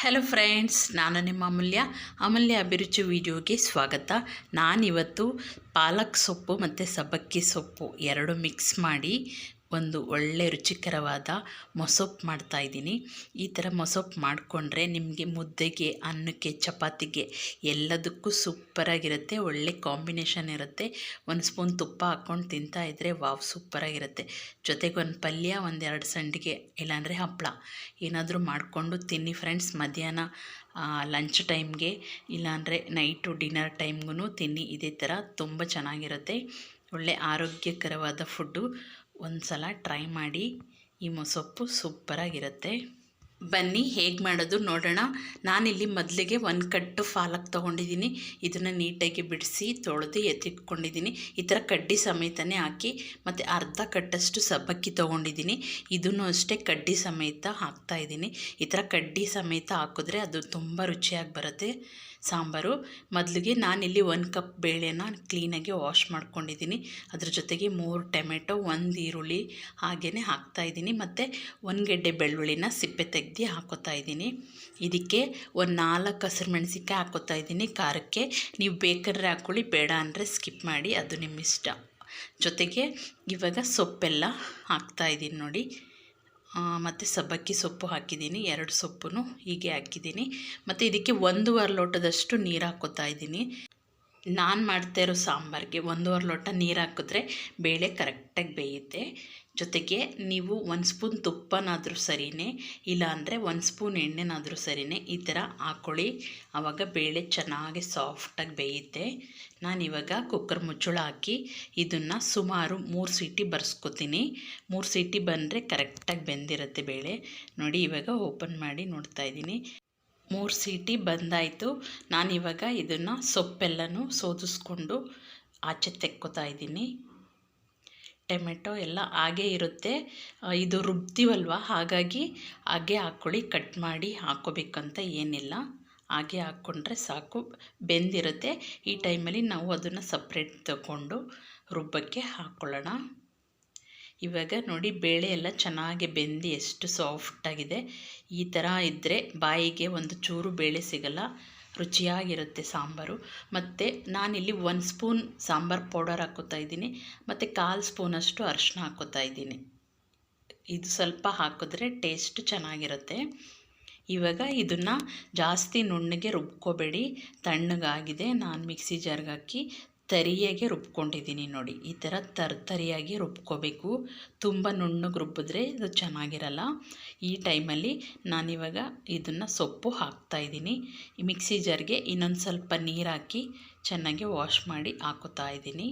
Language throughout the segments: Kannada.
ಹಲೋ ಫ್ರೆಂಡ್ಸ್, ನಾನು ನಿಮ್ಮ ಅಮೂಲ್ಯ ಅಭಿರುಚಿ ವಿಡಿಯೋಗೆ ಸ್ವಾಗತ. ನಾನಿವತ್ತು ಪಾಲಕ್ ಸೊಪ್ಪು ಮತ್ತು ಸಬ್ಬಕ್ಕಿ ಸೊಪ್ಪು ಎರಡು ಮಿಕ್ಸ್ ಮಾಡಿ ಒಂದು ಒಳ್ಳೆ ರುಚಿಕರವಾದ ಮೊಸೊಪ್ಪು ಮಾಡ್ತಾಯಿದ್ದೀನಿ. ಈ ಥರ ಮೊಸೊಪ್ಪು ಮಾಡಿಕೊಂಡ್ರೆ ನಿಮಗೆ ಮುದ್ದೆಗೆ, ಅನ್ನಕ್ಕೆ, ಚಪಾತಿಗೆ ಎಲ್ಲದಕ್ಕೂ ಸೂಪರಾಗಿರುತ್ತೆ. ಒಳ್ಳೆ ಕಾಂಬಿನೇಷನ್ ಇರುತ್ತೆ. ಒಂದು ಸ್ಪೂನ್ ತುಪ್ಪ ಹಾಕ್ಕೊಂಡು ತಿಂತಾಯಿದ್ರೆ ವಾವ್ ಸೂಪರಾಗಿರುತ್ತೆ. ಜೊತೆಗೆ ಒಂದು ಪಲ್ಯ, ಒಂದೆರಡು ಸಂಡಿಗೆ ಇಲ್ಲಾಂದರೆ ಹಪ್ಪಳ ಏನಾದರೂ ಮಾಡಿಕೊಂಡು ತಿನ್ನಿ ಫ್ರೆಂಡ್ಸ್. ಮಧ್ಯಾಹ್ನ ಲಂಚ್ ಟೈಮ್ಗೆ ಇಲ್ಲಾಂದರೆ ನೈಟು ಡಿನ್ನರ್ ಟೈಮ್ಗೂ ತಿನ್ನಿ. ಇದೇ ಥರ ತುಂಬ ಚೆನ್ನಾಗಿರುತ್ತೆ. ಒಳ್ಳೆ ಆರೋಗ್ಯಕರವಾದ ಫುಡ್ಡು. ಒಂದು ಸಲ ಟ್ರೈ ಮಾಡಿ. ಈ ಮೊಸೊಪ್ಪು ಸೂಪರಾಗಿರುತ್ತೆ. ಬನ್ನಿ ಹೇಗೆ ಮಾಡೋದು ನೋಡೋಣ. ನಾನಿಲ್ಲಿ ಮೊದಲಿಗೆ ಒಂದು ಕಟ್ಟು ಪಾಲಕ್ ತೊಗೊಂಡಿದ್ದೀನಿ. ಇದನ್ನು ನೀಟಾಗಿ ಬಿಡಿಸಿ ತೊಳೆದು ಎತ್ತಿಟ್ಕೊಂಡಿದ್ದೀನಿ. ಈ ಥರ ಕಡ್ಡಿ ಸಮೇತನೇ ಹಾಕಿ, ಮತ್ತು ಅರ್ಧ ಕಟ್ಟಷ್ಟು ಸಬ್ಬಕ್ಕಿ ತೊಗೊಂಡಿದ್ದೀನಿ. ಇದನ್ನು ಅಷ್ಟೇ ಕಡ್ಡಿ ಸಮೇತ ಹಾಕ್ತಾಯಿದ್ದೀನಿ. ಈ ಥರ ಕಡ್ಡಿ ಸಮೇತ ಹಾಕಿದ್ರೆ ಅದು ತುಂಬ ರುಚಿಯಾಗಿ ಬರುತ್ತೆ ಸಾಂಬಾರು. ಮೊದಲಿಗೆ ನಾನಿಲ್ಲಿ 1 ಕಪ್ ಬೇಳೆನ ಕ್ಲೀನಾಗಿ ವಾಶ್ ಮಾಡ್ಕೊಂಡಿದ್ದೀನಿ. ಅದ್ರ ಜೊತೆಗೆ 3 ಟೊಮೆಟೊ, 1 ಈರುಳ್ಳಿ ಹಾಗೆಯೇ ಹಾಕ್ತಾಯಿದ್ದೀನಿ. ಮತ್ತು 1 ಗೆಡ್ಡೆ ಬೆಳ್ಳುಳ್ಳಿನ ಸಿಪ್ಪೆ ತೆಗೆದು ಹಾಕೋತಾ ಇದ್ದೀನಿ. ಇದಕ್ಕೆ ಒಂದು 4 ಹಸಿರು ಮೆಣಸಿನ್ಕಾಯಿ ಹಾಕೋತಾ ಇದ್ದೀನಿ ಖಾರಕ್ಕೆ. ನೀವು ಬೇಕಾದ್ರೆ ಹಾಕ್ಕೊಳ್ಳಿ, ಬೇಡ ಅಂದರೆ ಸ್ಕಿಪ್ ಮಾಡಿ, ಅದು ನಿಮ್ಮ ಇಷ್ಟ. ಜೊತೆಗೆ ಇವಾಗ ಸೊಪ್ಪೆಲ್ಲ ಹಾಕ್ತಾಯಿದ್ದೀನಿ ನೋಡಿ. ಮತ್ತು ಸಬ್ಬಕ್ಕಿ ಸೊಪ್ಪು ಹಾಕಿದ್ದೀನಿ, 2 ಸೊಪ್ಪು ಹೀಗೆ ಹಾಕಿದ್ದೀನಿ. ಮತ್ತು ಇದಕ್ಕೆ 1.5 ಲೋಟದಷ್ಟು ನೀರು ಹಾಕೋತಾ ಇದ್ದೀನಿ. ನಾನು ಮಾಡ್ತಾ ಇರೋ ಸಾಂಬಾರಿಗೆ 1.5 ಲೋಟ ನೀರು ಹಾಕಿದ್ರೆ ಬೇಳೆ ಕರೆಕ್ಟಾಗಿ ಬೇಯುತ್ತೆ. ಜೊತೆಗೆ ನೀವು 1 ಸ್ಪೂನ್ ತುಪ್ಪನಾದರೂ ಸರಿಯೇ, ಇಲ್ಲಾಂದರೆ 1 ಸ್ಪೂನ್ ಎಣ್ಣೆನಾದರೂ ಸರಿಯೇ ಈ ಥರ ಹಾಕ್ಕೊಳ್ಳಿ. ಆವಾಗ ಬೇಳೆ ಚೆನ್ನಾಗಿ ಸಾಫ್ಟಾಗಿ ಬೇಯುತ್ತೆ. ನಾನಿವಾಗ ಕುಕ್ಕರ್ ಮುಚ್ಚಳ ಹಾಕಿ ಇದನ್ನು ಸುಮಾರು 3 ಸೀಟಿ ಬರ್ಸ್ಕೊತೀನಿ. 3 ಸೀಟಿ ಬಂದರೆ ಕರೆಕ್ಟಾಗಿ ಬೆಂದಿರುತ್ತೆ ಬೇಳೆ. ನೋಡಿ ಇವಾಗ ಓಪನ್ ಮಾಡಿ ನೋಡ್ತಾಯಿದ್ದೀನಿ. 3 ಸೀಟಿ ಬಂದಾಯಿತು. ನಾನಿವಾಗ ಇದನ್ನು ಸೊಪ್ಪೆಲ್ಲನೂ ಸೋದಿಸ್ಕೊಂಡು ಆಚೆ ತೆಕ್ಕೋತಾ ಇದ್ದೀನಿ. ಟೊಮೆಟೊ ಎಲ್ಲ ಹಾಗೇ ಇರುತ್ತೆ, ಇದು ರುಬ್ತೀವಲ್ವ, ಹಾಗಾಗಿ ಹಾಗೆ ಹಾಕ್ಕೊಳ್ಳಿ. ಕಟ್ ಮಾಡಿ ಹಾಕ್ಕೋಬೇಕಂತ ಏನಿಲ್ಲ, ಹಾಗೆ ಹಾಕ್ಕೊಂಡ್ರೆ ಸಾಕು, ಬೆಂದಿರುತ್ತೆ. ಈ ಟೈಮಲ್ಲಿ ನಾವು ಅದನ್ನು ಸಪ್ರೇಟ್ ತಗೊಂಡು ರುಬ್ಬಕ್ಕೆ ಹಾಕ್ಕೊಳ್ಳೋಣ. ಇವಾಗ ನೋಡಿ ಬೇಳೆ ಎಲ್ಲ ಚೆನ್ನಾಗಿ ಬೆಂದು ಎಷ್ಟು ಸಾಫ್ಟಾಗಿದೆ. ಈ ಥರ ಇದ್ದರೆ ಬಾಯಿಗೆ ಒಂದು ಚೂರು ಬೇಳೆ ಸಿಗಲ್ಲ, ರುಚಿಯಾಗಿರುತ್ತೆ ಸಾಂಬಾರು. ಮತ್ತು ನಾನಿಲ್ಲಿ 1 ಸ್ಪೂನ್ ಸಾಂಬಾರು ಪೌಡರ್ ಹಾಕೋತಾ ಇದ್ದೀನಿ, ಮತ್ತು 1/4 ಸ್ಪೂನಷ್ಟು ಅರಿಶಿನ ಹಾಕೋತಾ ಇದ್ದೀನಿ. ಇದು ಸ್ವಲ್ಪ ಹಾಕಿದ್ರೆ ಟೇಸ್ಟ್ ಚೆನ್ನಾಗಿರುತ್ತೆ. ಇವಾಗ ಇದನ್ನು ಜಾಸ್ತಿ ನುಣ್ಣಗೆ ರುಬ್ಕೋಬೇಡಿ, ತಣ್ಣಗಾಗಿದೆ. ನಾನು ಮಿಕ್ಸಿ ಜಾರ್ಗೆ ಹಾಕಿ ತರಿಯಾಗೆ ರುಬ್ಕೊಂಡಿದ್ದೀನಿ ನೋಡಿ. ಈ ಥರ ತರಿಯಾಗಿ ರುಬ್ಕೋಬೇಕು. ತುಂಬ ನುಣ್ಣಗೆ ರುಬ್ಬಿದ್ರೆ ಇದು ಚೆನ್ನಾಗಿರಲ್ಲ. ಈ ಟೈಮಲ್ಲಿ ನಾನಿವಾಗ ಇದನ್ನು ಸೊಪ್ಪು ಹಾಕ್ತಾಯಿದ್ದೀನಿ. ಈ ಮಿಕ್ಸಿ ಜಾರ್ಗೆ ಇನ್ನೊಂದು ಸ್ವಲ್ಪ ನೀರು ಹಾಕಿ ಚೆನ್ನಾಗಿ ವಾಶ್ ಮಾಡಿ ಹಾಕೋತಾ ಇದ್ದೀನಿ.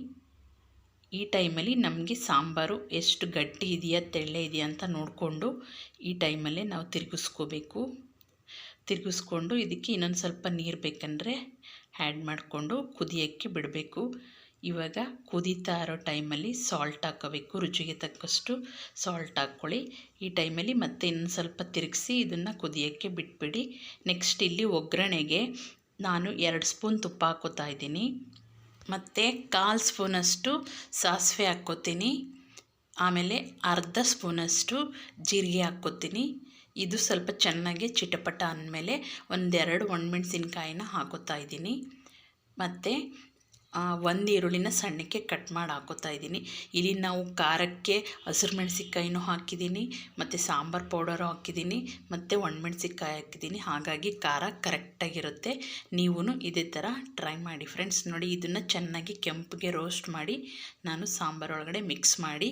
ಈ ಟೈಮಲ್ಲಿ ನಮಗೆ ಸಾಂಬಾರು ಎಷ್ಟು ಗಟ್ಟಿ ಇದೆಯಾ ತೆಳ್ಳೆ ಇದೆಯಾ ಅಂತ ನೋಡಿಕೊಂಡು ಈ ಟೈಮಲ್ಲೇ ನಾವು ತಿರುಗಿಸ್ಕೊಂಡು ಇದಕ್ಕೆ ಇನ್ನೊಂದು ಸ್ವಲ್ಪ ನೀರು ಬೇಕಂದರೆ ಆ್ಯಡ್ ಮಾಡಿಕೊಂಡು ಕುದಿಯೋಕ್ಕೆ ಬಿಡಬೇಕು. ಇವಾಗ ಕುದೀತಾ ಇರೋ ಟೈಮಲ್ಲಿ ಸಾಲ್ಟ್ ಹಾಕೋಬೇಕು. ರುಚಿಗೆ ತಕ್ಕಷ್ಟು ಸಾಲ್ಟ್ ಹಾಕ್ಕೊಳ್ಳಿ. ಈ ಟೈಮಲ್ಲಿ ಮತ್ತೆ ಇನ್ನೊಂದು ಸ್ವಲ್ಪ ತಿರುಗಿಸಿ ಇದನ್ನು ಕುದಿಯೋಕ್ಕೆ ಬಿಟ್ಬಿಡಿ. ನೆಕ್ಸ್ಟ್ ಇಲ್ಲಿ ಒಗ್ಗರಣೆಗೆ ನಾನು 2 ಸ್ಪೂನ್ ತುಪ್ಪ ಹಾಕೋತಾ ಇದ್ದೀನಿ, ಮತ್ತು 1/4 ಸ್ಪೂನಷ್ಟು ಸಾಸಿವೆ ಹಾಕ್ಕೋತೀನಿ. ಆಮೇಲೆ ಅರ್ಧ ಸ್ಪೂನಷ್ಟು ಜೀರಿಗೆ ಹಾಕ್ಕೋತೀನಿ. ಇದು ಸ್ವಲ್ಪ ಚೆನ್ನಾಗಿ ಚಿಟಪಟ ಅಂದಮೇಲೆ 1-2 ಒಣಮೆಣಸಿನ್ಕಾಯಿನ ಹಾಕೋತಾ ಇದ್ದೀನಿ. ಮತ್ತು 1 ಈರುಳ್ಳಿನ ಸಣ್ಣಕ್ಕೆ ಕಟ್ ಮಾಡಿ ಹಾಕೋತಾ ಇದ್ದೀನಿ. ಇಲ್ಲಿ ನಾವು ಖಾರಕ್ಕೆ ಹಸಿರು ಮೆಣಸಿನ್ಕಾಯಿನೂ ಹಾಕಿದ್ದೀನಿ, ಮತ್ತು ಸಾಂಬಾರು ಪೌಡರು ಹಾಕಿದ್ದೀನಿ, ಮತ್ತು ಒಣಮೆಣಸಿನ್ಕಾಯಿ ಹಾಕಿದ್ದೀನಿ. ಹಾಗಾಗಿ ಖಾರ ಕರೆಕ್ಟಾಗಿರುತ್ತೆ. ನೀವೂ ಇದೇ ಥರ ಟ್ರೈ ಮಾಡಿ ಫ್ರೆಂಡ್ಸ್. ನೋಡಿ ಇದನ್ನು ಚೆನ್ನಾಗಿ ಕೆಂಪಿಗೆ ರೋಸ್ಟ್ ಮಾಡಿ ನಾನು ಸಾಂಬಾರೊಳಗಡೆ ಮಿಕ್ಸ್ ಮಾಡಿ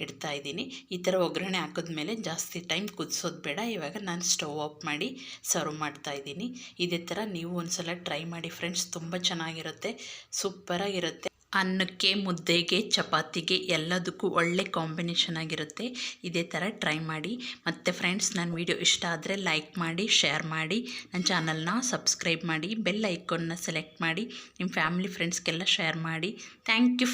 ಇಡ್ತಾಯಿದ್ದೀನಿ. ಈ ಥರ ಒಗ್ಗರಣೆ ಹಾಕಿದ್ಮೇಲೆ ಜಾಸ್ತಿ ಟೈಮ್ ಕುದಿಸೋದು ಬೇಡ. ಇವಾಗ ನಾನು ಸ್ಟವ್ ಆಫ್ ಮಾಡಿ ಸರ್ವ್ ಮಾಡ್ತಾಯಿದ್ದೀನಿ. ಇದೇ ಥರ ನೀವು ಒಂದು ಸಲ ಟ್ರೈ ಮಾಡಿ ಫ್ರೆಂಡ್ಸ್, ತುಂಬ ಚೆನ್ನಾಗಿರುತ್ತೆ, ಸೂಪರಾಗಿರುತ್ತೆ. ಅನ್ನಕ್ಕೆ, ಮುದ್ದೆಗೆ, ಚಪಾತಿಗೆ ಎಲ್ಲದಕ್ಕೂ ಒಳ್ಳೆ ಕಾಂಬಿನೇಷನ್ ಆಗಿರುತ್ತೆ. ಇದೇ ಥರ ಟ್ರೈ ಮಾಡಿ. ಮತ್ತು ಫ್ರೆಂಡ್ಸ್, ನನ್ನ ವಿಡಿಯೋ ಇಷ್ಟ ಆದರೆ ಲೈಕ್ ಮಾಡಿ, ಶೇರ್ ಮಾಡಿ, ನನ್ನ ಚಾನಲ್ನ ಸಬ್ಸ್ಕ್ರೈಬ್ ಮಾಡಿ, ಬೆಲ್ ಐಕಾನ್ನ ಸೆಲೆಕ್ಟ್ ಮಾಡಿ, ನಿಮ್ಮ ಫ್ಯಾಮಿಲಿ ಫ್ರೆಂಡ್ಸ್ಗೆಲ್ಲ ಶೇರ್ ಮಾಡಿ. Thank you.